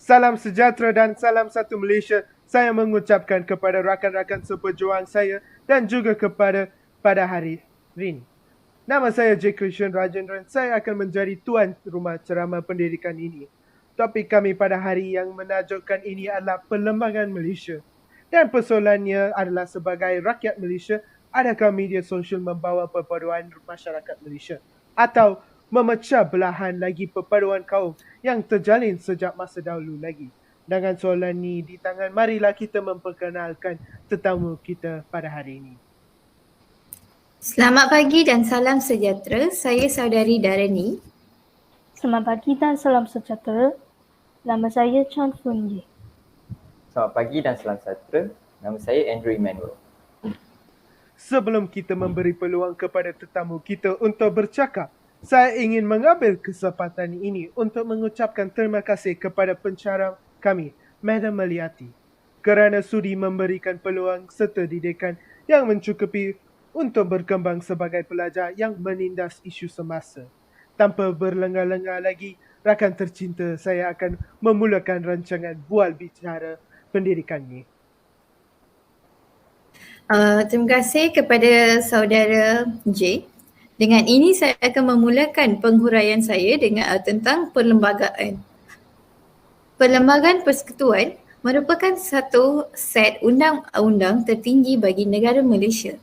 Salam sejahtera dan salam satu Malaysia. Saya mengucapkan kepada rakan-rakan seperjuang saya dan juga kepada pada hari ini. Nama saya J. Krishan Rajendran. Saya akan menjadi tuan rumah ceramah pendidikan ini. Topik kami pada hari yang menajukkan ini adalah Perlembagaan Malaysia. Dan persoalannya adalah sebagai rakyat Malaysia, adakah media sosial membawa perpaduan masyarakat Malaysia? Atau memecah belahan lagi perpaduan kaum yang terjalin sejak masa dahulu lagi? Dengan soalan ini di tangan, marilah kita memperkenalkan tetamu kita pada hari ini. Selamat pagi dan salam sejahtera. Saya saudari Darani. Selamat pagi dan salam sejahtera. Nama saya Chan Fun Ye. Selamat pagi dan salam sejahtera. Nama saya Andrew Emmanuel. Sebelum kita memberi peluang kepada tetamu kita untuk bercakap, saya ingin mengambil kesempatan ini untuk mengucapkan terima kasih kepada pencara kami, Madam Maliati, kerana sudi memberikan peluang serta didikan yang mencukupi untuk berkembang sebagai pelajar yang menindas isu semasa. Tanpa berlengah-lengah lagi, rakan tercinta, saya akan memulakan rancangan bual bicara pendidikan ini. Terima kasih kepada saudara J. Dengan ini saya akan memulakan penghuraian saya dengan tentang perlembagaan. Perlembagaan Persekutuan merupakan satu set undang-undang tertinggi bagi negara Malaysia.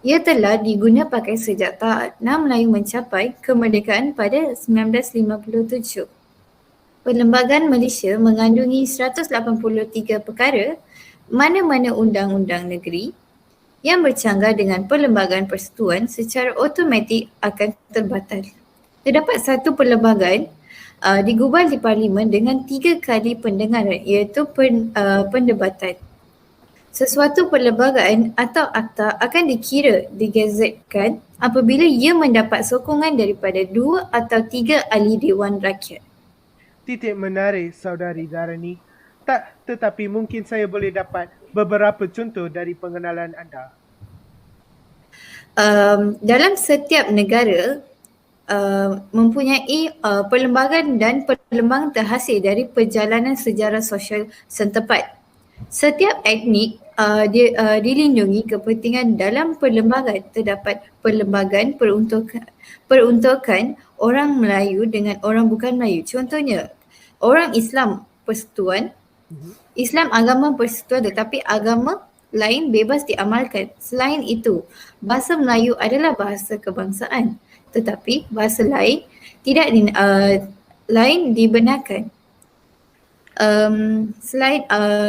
Ia telah diguna pakai sejak tahun Melayu mencapai kemerdekaan pada 1957. Perlembagaan Malaysia mengandungi 183 perkara mana-mana undang-undang negeri yang bercanggah dengan Perlembagaan Persekutuan secara automatik akan terbatal. Terdapat satu perlembagaan digubal di Parlimen dengan 3 kali pendengaran iaitu pendebatan. Sesuatu perlembagaan atau akta akan digazetkan apabila ia mendapat sokongan daripada 2 atau 3 ahli Dewan Rakyat. Titik menarik, saudari Darani. Tetapi mungkin saya boleh dapat beberapa contoh dari pengenalan anda. Dalam setiap negara mempunyai perlembagaan dan perlembagaan terhasil dari perjalanan sejarah sosial setempat. Setiap etnik dilindungi kepentingan dalam perlembagaan. Terdapat perlembagaan peruntukan orang Melayu dengan orang bukan Melayu. Contohnya, orang Islam persekutuan, Islam agama persekutuan tetapi agama lain bebas diamalkan. Selain itu, bahasa Melayu adalah bahasa kebangsaan tetapi bahasa lain tidak lain dibenarkan.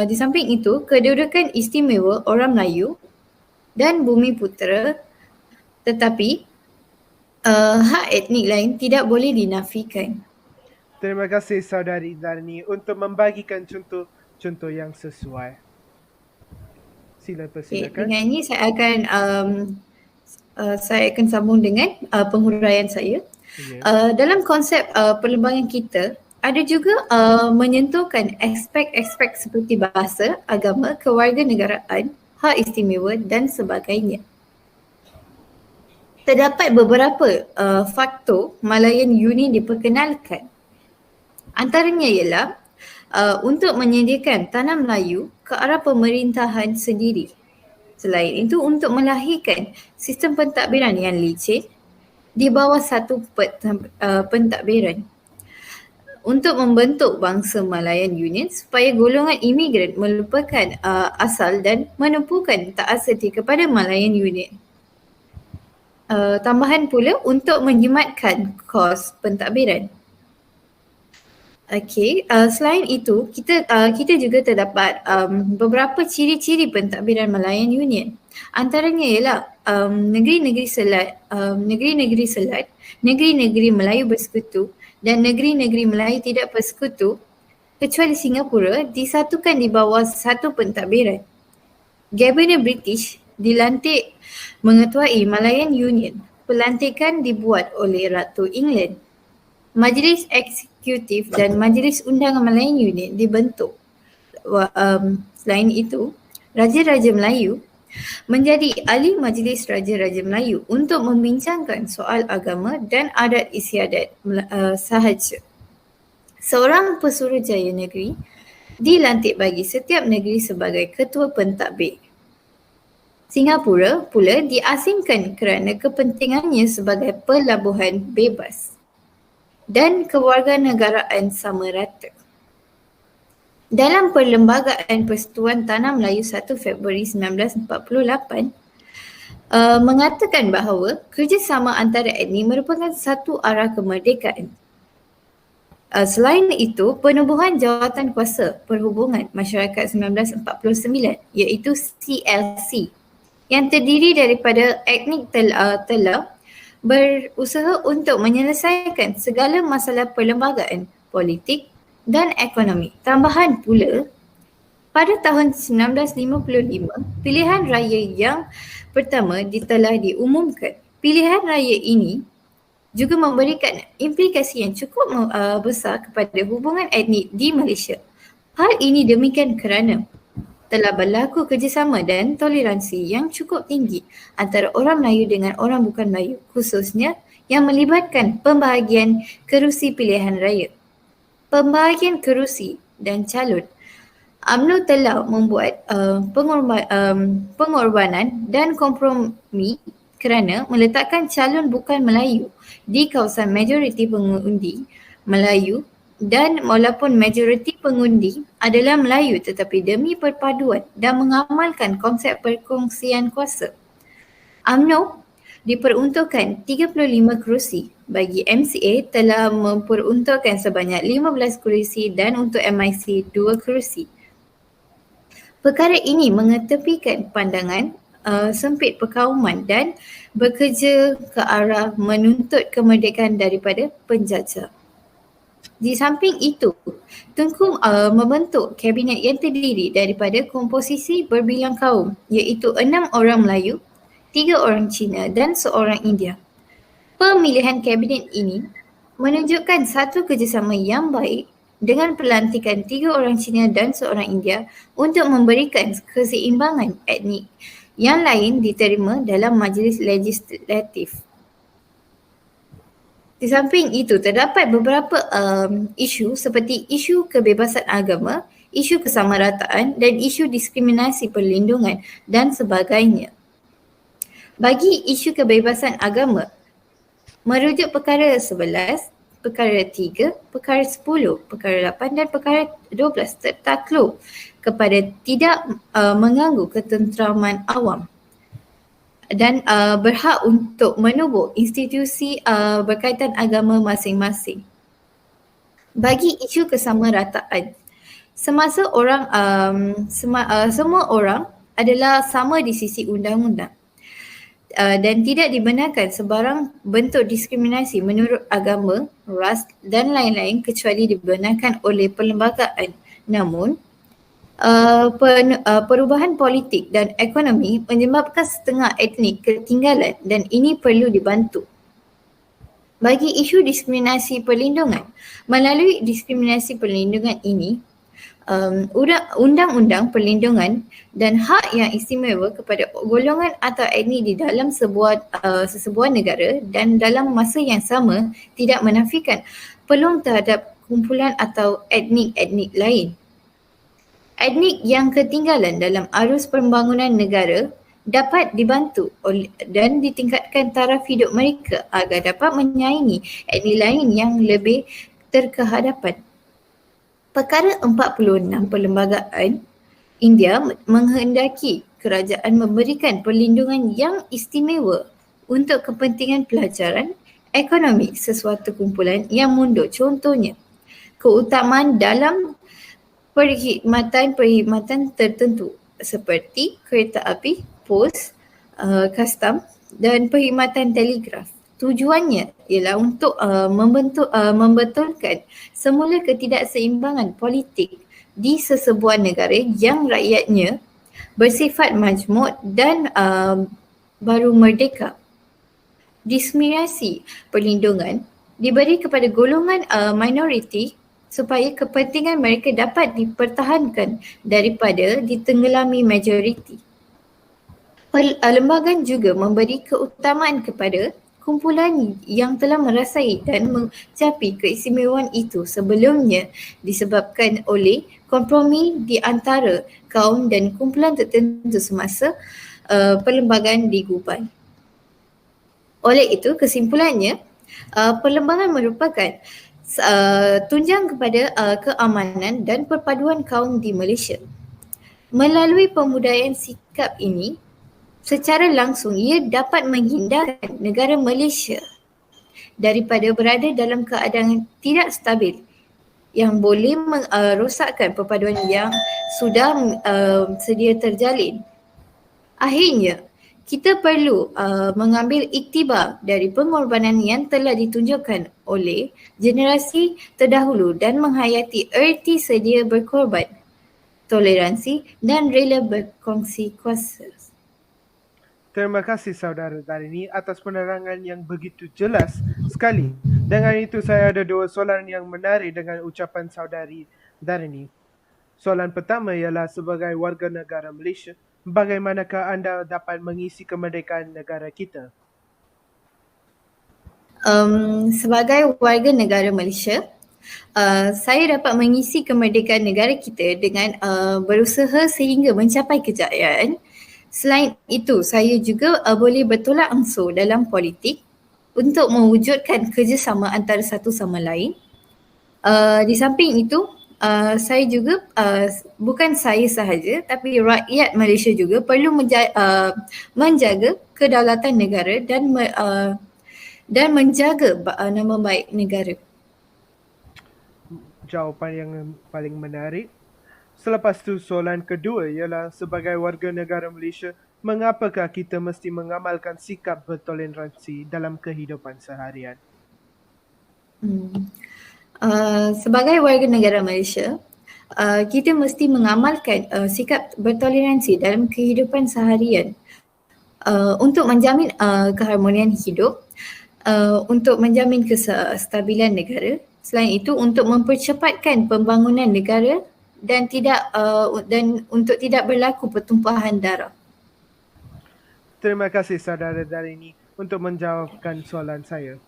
Di samping itu, kedudukan istimewa orang Melayu dan Bumi Putera tetapi hak etnik lain tidak boleh dinafikan. Terima kasih saudari Darni untuk membagikan contoh yang sesuai. Silakan. Dengan ini saya akan sambung dengan penghuraian saya. Dalam konsep perlembagaan kita, ada juga menyentuhkan aspek-aspek seperti bahasa, agama, kewarganegaraan, hak istimewa dan sebagainya. Terdapat beberapa faktor Malayan Union diperkenalkan. Antaranya ialah untuk menyediakan tanah Melayu ke arah pemerintahan sendiri. Selain itu, untuk melahirkan sistem pentadbiran yang licin di bawah satu pentadbiran. Untuk membentuk bangsa Malayan Union supaya golongan imigran melupakan asal dan menumpukan taasati kepada Malayan Union. Tambahan pula untuk menjimatkan kos pentadbiran. Selain itu, kita juga terdapat beberapa ciri-ciri pentadbiran Malayan Union. Antaranya ialah negeri-negeri Selat, negeri-negeri Melayu bersekutu dan negeri-negeri Melayu tidak bersekutu kecuali Singapura disatukan di bawah satu pentadbiran. Kabinet British dilantik mengetuai Malayan Union. Pelantikan dibuat oleh Ratu England. Majlis Eksekutif dan Majlis Undangan Malayan Union dibentuk. Selain itu, Raja-Raja Melayu menjadi ahli Majlis Raja-Raja Melayu untuk membincangkan soal agama dan adat istiadat sahaja. Seorang pesuruhjaya negeri dilantik bagi setiap negeri sebagai ketua pentadbir. Singapura pula diasingkan kerana kepentingannya sebagai pelabuhan bebas dan kewarganegaraan sama rata. Dalam Perlembagaan Persatuan Tanah Melayu 1 Februari 1948 mengatakan bahawa kerjasama antara etnik merupakan satu arah kemerdekaan. Selain itu, penubuhan Jawatan Kuasa Perhubungan Masyarakat 1949 iaitu CLC yang terdiri daripada etnik telah berusaha untuk menyelesaikan segala masalah perlembagaan, politik dan ekonomi. Tambahan pula, pada tahun 1955, pilihan raya yang pertama telah diumumkan. Pilihan raya ini juga memberikan implikasi yang cukup besar kepada hubungan etnik di Malaysia. Hal ini demikian kerana telah berlaku kerjasama dan toleransi yang cukup tinggi antara orang Melayu dengan orang bukan Melayu, khususnya yang melibatkan pembahagian kerusi pilihan raya. Pembahagian kerusi dan calon, UMNO telah membuat pengorbanan dan kompromi kerana meletakkan calon bukan Melayu di kawasan majoriti pengundi Melayu, dan walaupun majoriti pengundi adalah Melayu tetapi demi perpaduan dan mengamalkan konsep perkongsian kuasa, UMNO diperuntukkan 35 kerusi. Bagi MCA telah memperuntukkan sebanyak 15 kerusi dan untuk MIC 2 kerusi. Perkara ini mengetepikan pandangan sempit perkauman dan bekerja ke arah menuntut kemerdekaan daripada penjajah. Di samping itu, Tunku membentuk kabinet yang terdiri daripada komposisi berbilang kaum iaitu 6 orang Melayu, 3 orang Cina dan seorang India. Pemilihan kabinet ini menunjukkan satu kerjasama yang baik dengan pelantikan 3 orang Cina dan seorang India untuk memberikan keseimbangan etnik yang lain diterima dalam majlis legislatif. Di samping itu, terdapat beberapa isu seperti isu kebebasan agama, isu kesamarataan dan isu diskriminasi perlindungan dan sebagainya. Bagi isu kebebasan agama, merujuk perkara 11, perkara 3, perkara 10, perkara 8 dan perkara 12 tertakluk kepada tidak mengganggu ketenteraman awam dan berhak untuk menubuh institusi berkaitan agama masing-masing. Bagi isu kesamarataan, semua orang adalah sama di sisi undang-undang dan tidak dibenarkan sebarang bentuk diskriminasi menurut agama, ras dan lain-lain kecuali dibenarkan oleh perlembagaan. Namun, perubahan politik dan ekonomi menyebabkan setengah etnik ketinggalan dan ini perlu dibantu. Bagi isu diskriminasi perlindungan, melalui diskriminasi perlindungan ini, undang-undang perlindungan dan hak yang istimewa kepada golongan atau etnik di dalam sesebuah negara dan dalam masa yang sama tidak menafikan peluang terhadap kumpulan atau etnik-etnik lain. Etnik yang ketinggalan dalam arus pembangunan negara dapat dibantu dan ditingkatkan taraf hidup mereka agar dapat menyaingi etnik lain yang lebih terkehadapan. Perkara 46 Perlembagaan India menghendaki kerajaan memberikan perlindungan yang istimewa untuk kepentingan pelajaran, ekonomi sesuatu kumpulan yang mundur. Contohnya, keutamaan dalam perkhidmatan tertentu seperti kereta api, pos, kastam dan perkhidmatan telegraf. Tujuannya ialah untuk membetulkan semula ketidakseimbangan politik di sesebuah negara yang rakyatnya bersifat majmuk dan baru merdeka. Diskriminasi perlindungan diberi kepada golongan minoriti supaya kepentingan mereka dapat dipertahankan daripada ditenggelami majoriti. Perlembagaan juga memberi keutamaan kepada kumpulan yang telah merasai dan mencapai keistimewaan itu sebelumnya disebabkan oleh kompromi di antara kaum dan kumpulan tertentu semasa perlembagaan digubal. Oleh itu, kesimpulannya, perlembagaan merupakan tunjang kepada keamanan dan perpaduan kaum di Malaysia. Melalui pembudayaan sikap ini, secara langsung ia dapat menghindarkan negara Malaysia daripada berada dalam keadaan tidak stabil yang boleh merosakkan perpaduan yang sudah sedia terjalin. Akhirnya, kita perlu mengambil iktibar dari pengorbanan yang telah ditunjukkan oleh generasi terdahulu dan menghayati erti sedia berkorban, toleransi dan rela berkongsi kuasa. Terima kasih saudara Darini atas penerangan yang begitu jelas sekali. Dengan itu saya ada dua soalan yang menarik dengan ucapan saudari Darini. Soalan pertama ialah sebagai warga negara Malaysia, bagaimanakah anda dapat mengisi kemerdekaan negara kita? Sebagai warga negara Malaysia, saya dapat mengisi kemerdekaan negara kita dengan berusaha sehingga mencapai kejayaan. Selain itu, saya juga boleh bertolak ansur dalam politik untuk mewujudkan kerjasama antara satu sama lain. Di samping itu, saya juga, bukan saya sahaja tapi rakyat Malaysia juga perlu menjaga kedaulatan negara dan menjaga nama baik negara. Jawapan yang paling menarik. Selepas tu soalan kedua ialah sebagai warga negara Malaysia, mengapakah kita mesti mengamalkan sikap bertoleransi dalam kehidupan seharian? Sebagai warga negara Malaysia, kita mesti mengamalkan sikap bertoleransi dalam kehidupan seharian untuk menjamin keharmonian hidup, untuk menjamin kestabilan negara. Selain itu, untuk mempercepatkan pembangunan negara dan untuk tidak berlaku pertumpahan darah. Terima kasih saudara Darini untuk menjawabkan soalan saya.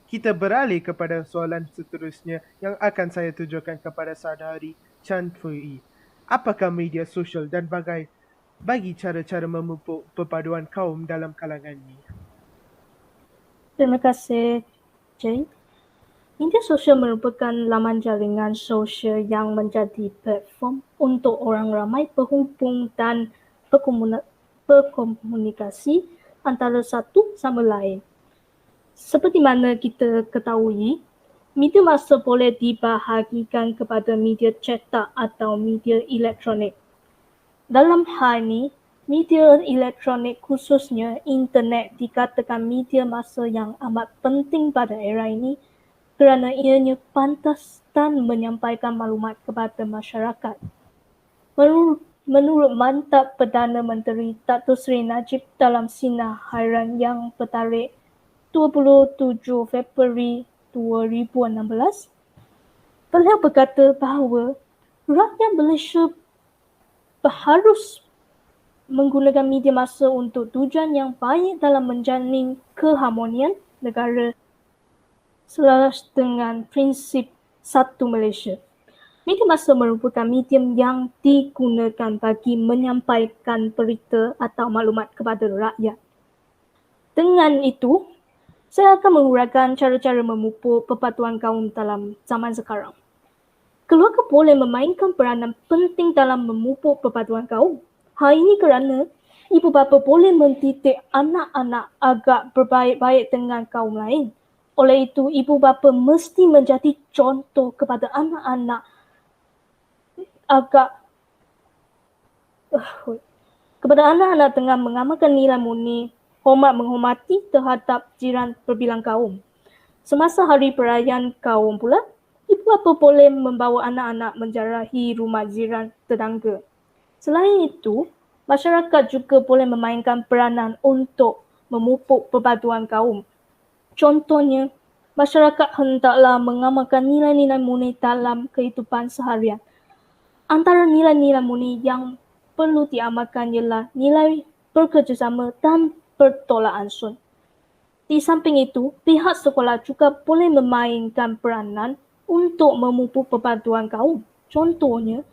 Kita beralih kepada soalan seterusnya yang akan saya tujukan kepada saudari Chan Fui. Apakah media sosial dan bagi cara-cara memupuk perpaduan kaum dalam kalangan ini? Terima kasih, Jay. Media sosial merupakan laman jaringan sosial yang menjadi platform untuk orang ramai berhubung dan berkomunikasi antara satu sama lain. Seperti mana kita ketahui, media massa boleh dibahagikan kepada media cetak atau media elektronik. Dalam hal ini, media elektronik khususnya internet dikatakan media massa yang amat penting pada era ini kerana ianya pantas dan menyampaikan maklumat kepada masyarakat. Menurut Mantap Perdana Menteri Datuk Seri Najib dalam Sinar Harian yang bertarikh 27 Februari 2016, beliau berkata bahawa rakyat Malaysia harus menggunakan media massa untuk tujuan yang baik dalam menjalin keharmonian negara selaras dengan prinsip satu Malaysia. Media massa merupakan medium yang digunakan bagi menyampaikan berita atau maklumat kepada rakyat. Dengan itu, saya akan menguraikan cara-cara memupuk perpaduan kaum dalam zaman sekarang. Keluarga boleh memainkan peranan penting dalam memupuk perpaduan kaum. Hal ini kerana ibu bapa boleh mendidik anak-anak agar berbaik-baik dengan kaum lain. Oleh itu, ibu bapa mesti menjadi contoh kepada anak-anak dengan mengamalkan nilai murni, menghormati terhadap jiran berbilang kaum. Semasa hari perayaan kaum pula, ibu bapa boleh membawa anak-anak menjarahi rumah jiran tetangga. Selain itu, masyarakat juga boleh memainkan peranan untuk memupuk perpaduan kaum. Contohnya, masyarakat hendaklah mengamalkan nilai-nilai murni dalam kehidupan seharian. Antara nilai-nilai murni yang perlu diamalkan ialah nilai bekerjasama dan bertolak ansur. Di samping itu, pihak sekolah juga boleh memainkan peranan untuk memupuk perpaduan kaum. Contohnya,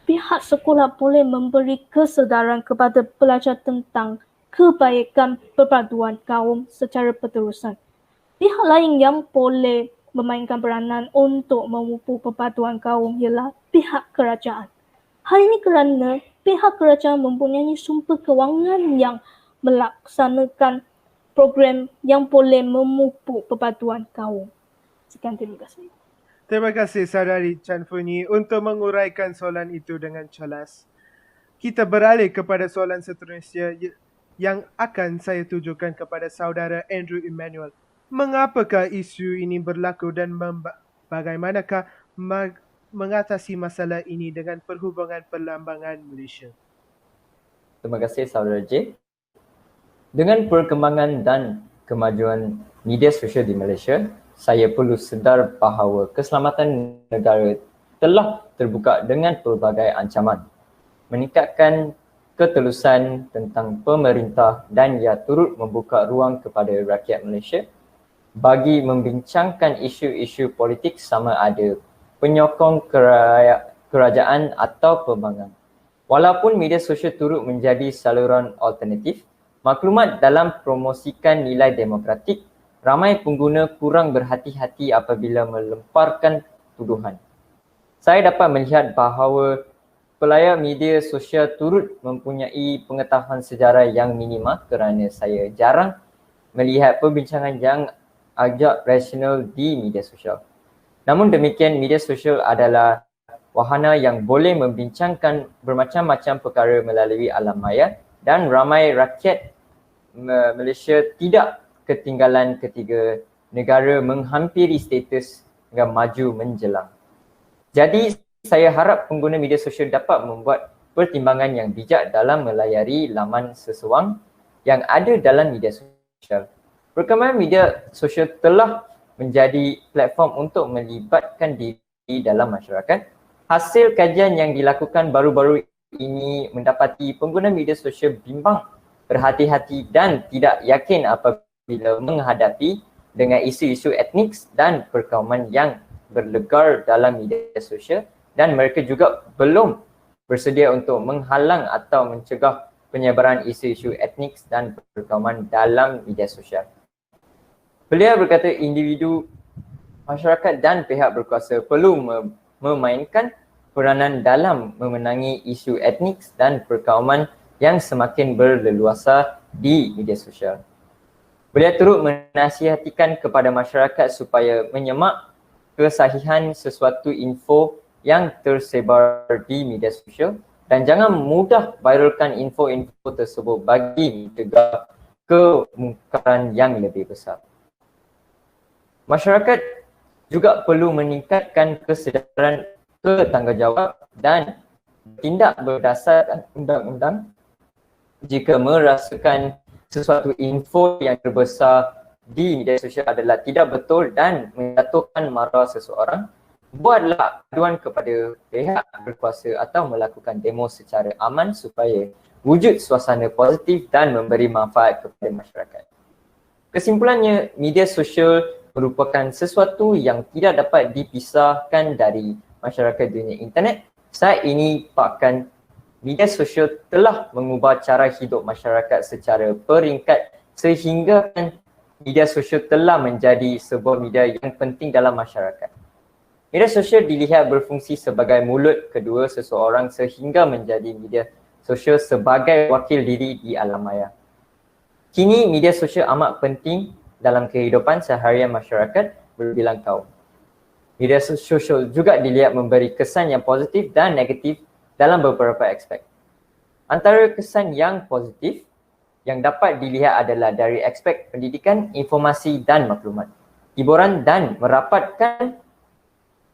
pihak sekolah boleh memberi kesedaran kepada pelajar tentang kebaikan perpaduan kaum secara berterusan. Pihak lain yang boleh memainkan peranan untuk memupuk perpaduan kaum ialah pihak kerajaan. Hal ini kerana pihak kerajaan mempunyai sumber kewangan yang melaksanakan program yang boleh memupuk perpaduan kaum. Sekian, terima kasih. Terima kasih Saudari Chan Funi untuk menguraikan soalan itu dengan jelas. Kita beralih kepada soalan seterusnya yang akan saya tujukan kepada Saudara Andrew Emmanuel. Mengapakah isu ini berlaku dan bagaimanakah mengatasi masalah ini dengan Perhubungan Perlambangan Malaysia? Terima kasih Saudara J. Dengan perkembangan dan kemajuan media sosial di Malaysia, saya perlu sedar bahawa keselamatan negara telah terbuka dengan pelbagai ancaman. Meningkatkan ketelusan tentang pemerintah dan ia turut membuka ruang kepada rakyat Malaysia bagi membincangkan isu-isu politik sama ada penyokong kerajaan atau pembangkang. Walaupun media sosial turut menjadi saluran alternatif, maklumat dalam promosikan nilai demokratik, ramai pengguna kurang berhati-hati apabila melemparkan tuduhan. Saya dapat melihat bahawa pelayar media sosial turut mempunyai pengetahuan sejarah yang minima kerana saya jarang melihat perbincangan yang agak rasional di media sosial. Namun demikian, media sosial adalah wahana yang boleh membincangkan bermacam-macam perkara melalui alam maya dan ramai rakyat Malaysia tidak ketinggalan ketika negara menghampiri status yang maju menjelang. Jadi saya harap pengguna media sosial dapat membuat pertimbangan yang bijak dalam melayari laman seseorang yang ada dalam media sosial. Perkembangan media sosial telah menjadi platform untuk melibatkan diri dalam masyarakat. Hasil kajian yang dilakukan baru-baru ini mendapati pengguna media sosial bimbang, berhati-hati dan tidak yakin apabila menghadapi dengan isu-isu etnik dan perkauman yang berlegar dalam media sosial dan mereka juga belum bersedia untuk menghalang atau mencegah penyebaran isu-isu etnik dan perkauman dalam media sosial. Beliau berkata individu, masyarakat dan pihak berkuasa perlu memainkan peranan dalam memenangi isu etnik dan perkauman yang semakin berleluasa di media sosial. Beliau turut menasihatikan kepada masyarakat supaya menyemak kesahihan sesuatu info yang tersebar di media sosial dan jangan mudah viralkan info-info tersebut bagi mencegah kemungkaran yang lebih besar. Masyarakat juga perlu meningkatkan kesedaran bertanggungjawab dan bertindak berdasarkan undang-undang jika merasakan sesuatu info yang terbesar di media sosial adalah tidak betul dan menjatuhkan maruah seseorang, buatlah aduan kepada pihak berkuasa atau melakukan demo secara aman supaya wujud suasana positif dan memberi manfaat kepada masyarakat. Kesimpulannya, media sosial merupakan sesuatu yang tidak dapat dipisahkan dari masyarakat dunia internet. Saat ini bahkan media sosial telah mengubah cara hidup masyarakat secara peringkat sehingga media sosial telah menjadi sebuah media yang penting dalam masyarakat. Media sosial dilihat berfungsi sebagai mulut kedua seseorang sehingga menjadi media sosial sebagai wakil diri di alam maya. Kini media sosial amat penting dalam kehidupan seharian masyarakat berbilang kaum. Media sosial juga dilihat memberi kesan yang positif dan negatif dalam beberapa aspek. Antara kesan yang positif yang dapat dilihat adalah dari aspek pendidikan, informasi dan maklumat, hiburan dan merapatkan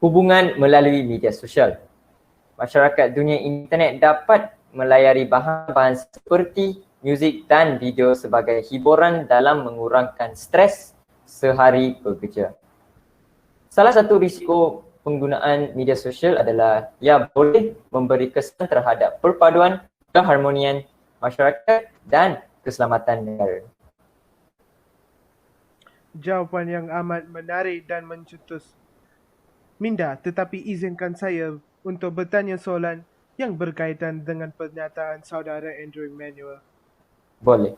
hubungan melalui media sosial. Masyarakat dunia internet dapat melayari bahan-bahan seperti muzik dan video sebagai hiburan dalam mengurangkan stres sehari bekerja. Salah satu risiko penggunaan media sosial adalah ia boleh memberi kesan terhadap perpaduan, keharmonian masyarakat dan keselamatan negara. Jawapan yang amat menarik dan mencetus minda, tetapi izinkan saya untuk bertanya soalan yang berkaitan dengan pernyataan saudara Andrew Manuel. Boleh.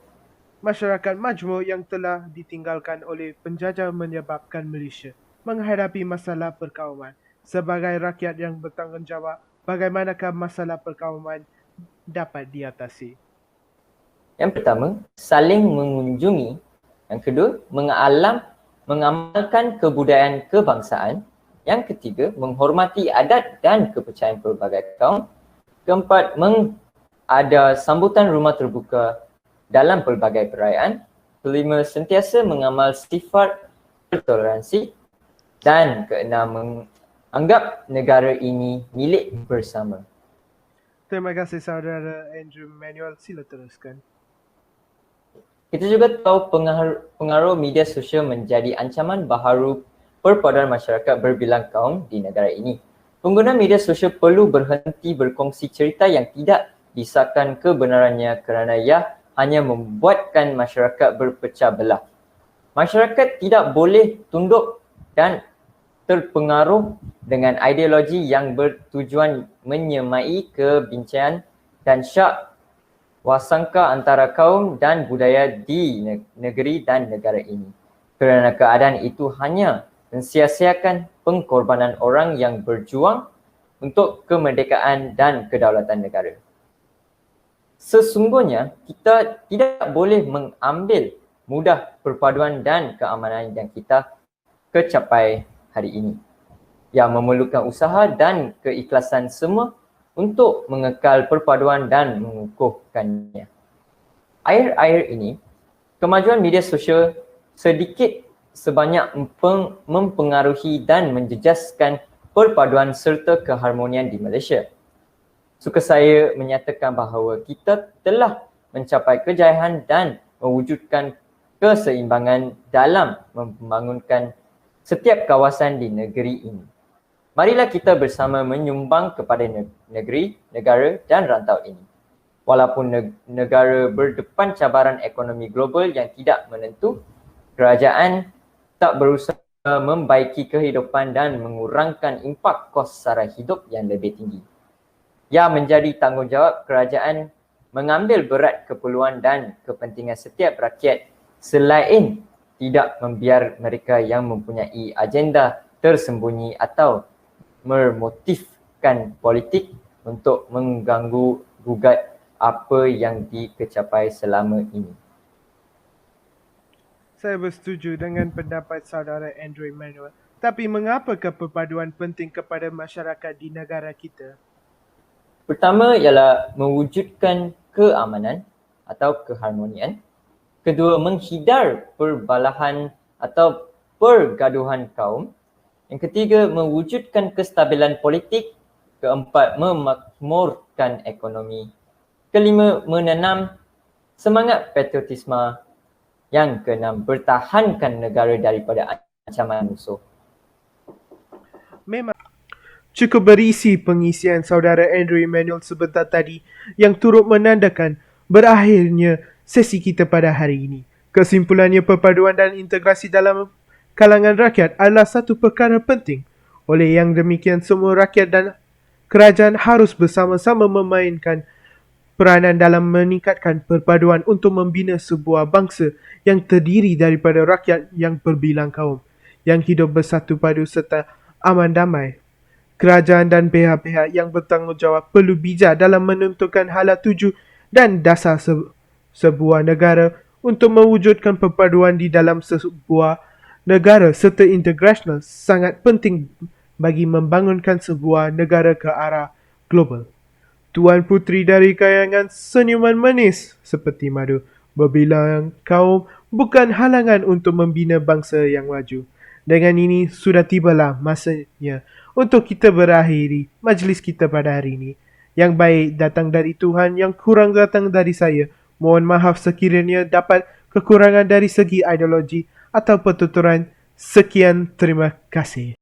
Masyarakat majmuk yang telah ditinggalkan oleh penjajah menyebabkan Malaysia menghadapi masalah perkauman. Sebagai rakyat yang bertanggungjawab, bagaimanakah masalah perkauman dapat diatasi? Yang pertama, saling mengunjungi. Yang kedua, mengamalkan kebudayaan kebangsaan. Yang ketiga, menghormati adat dan kepercayaan pelbagai kaum. Keempat, ada sambutan rumah terbuka dalam pelbagai perayaan. Kelima, sentiasa mengamal sifat bertoleransi. Dan keenam, menganggap negara ini milik bersama. Terima kasih saudara Andrew Manuel. Sila teruskan. Kita juga tahu pengaruh media sosial menjadi ancaman baharu perpaduan masyarakat berbilang kaum di negara ini. Pengguna media sosial perlu berhenti berkongsi cerita yang tidak disahkan kebenarannya kerana ia hanya membuatkan masyarakat berpecah belah. Masyarakat tidak boleh tunduk dan terpengaruh dengan ideologi yang bertujuan menyemai kebincangan dan syak wasangka antara kaum dan budaya di negeri dan negara ini. Kerana keadaan itu hanya mensia-siakan pengorbanan orang yang berjuang untuk kemerdekaan dan kedaulatan negara. Sesungguhnya, kita tidak boleh mengambil mudah perpaduan dan keamanan yang kita kecapai hari ini, yang memerlukan usaha dan keikhlasan semua untuk mengekal perpaduan dan mengukuhkannya. Akhir-akhir ini, kemajuan media sosial sedikit sebanyak mempengaruhi dan menjejaskan perpaduan serta keharmonian di Malaysia. Suka saya menyatakan bahawa kita telah mencapai kejayaan dan mewujudkan keseimbangan dalam membangunkan setiap kawasan di negeri ini. Marilah kita bersama menyumbang kepada negeri, negara dan rantau ini. Walaupun negara berdepan cabaran ekonomi global yang tidak menentu, kerajaan tak berusaha membaiki kehidupan dan mengurangkan impak kos sara hidup yang lebih tinggi. Ia menjadi tanggungjawab kerajaan mengambil berat keperluan dan kepentingan setiap rakyat selain tidak membiar mereka yang mempunyai agenda tersembunyi atau memotifkan politik untuk mengganggu gugat apa yang dikecapai selama ini. Saya bersetuju dengan pendapat saudara Andrew Manuel. Tapi mengapakah perpaduan penting kepada masyarakat di negara kita? Pertama ialah mewujudkan keamanan atau keharmonian. Kedua, menghindar perbalahan atau pergaduhan kaum. Yang ketiga, mewujudkan kestabilan politik. Keempat, memakmurkan ekonomi. Kelima, menanam semangat patriotisme. Yang keenam, bertahankan negara daripada ancaman musuh. Memang cukup berisi pengisian saudara Andrew Manuel sebentar tadi yang turut menandakan berakhirnya sesi kita pada hari ini. Kesimpulannya, perpaduan dan integrasi dalam kalangan rakyat adalah satu perkara penting. Oleh yang demikian, semua rakyat dan kerajaan harus bersama-sama memainkan peranan dalam meningkatkan perpaduan untuk membina sebuah bangsa yang terdiri daripada rakyat yang berbilang kaum, yang hidup bersatu padu serta aman damai. Kerajaan dan pihak-pihak yang bertanggungjawab perlu bijak dalam menentukan halat tuju dan dasar sebuah negara untuk mewujudkan perpaduan di dalam sebuah negara serta integrasional sangat penting bagi membangunkan sebuah negara ke arah global. Tuan Puteri dari kayangan senyuman manis seperti madu berbilang kaum bukan halangan untuk membina bangsa yang maju. Dengan ini sudah tibalah masanya untuk kita berakhiri majlis kita pada hari ini. Yang baik datang dari Tuhan, yang kurang datang dari saya. Mohon maaf sekiranya dapat kekurangan dari segi ideologi atau pertuturan. Sekian, terima kasih.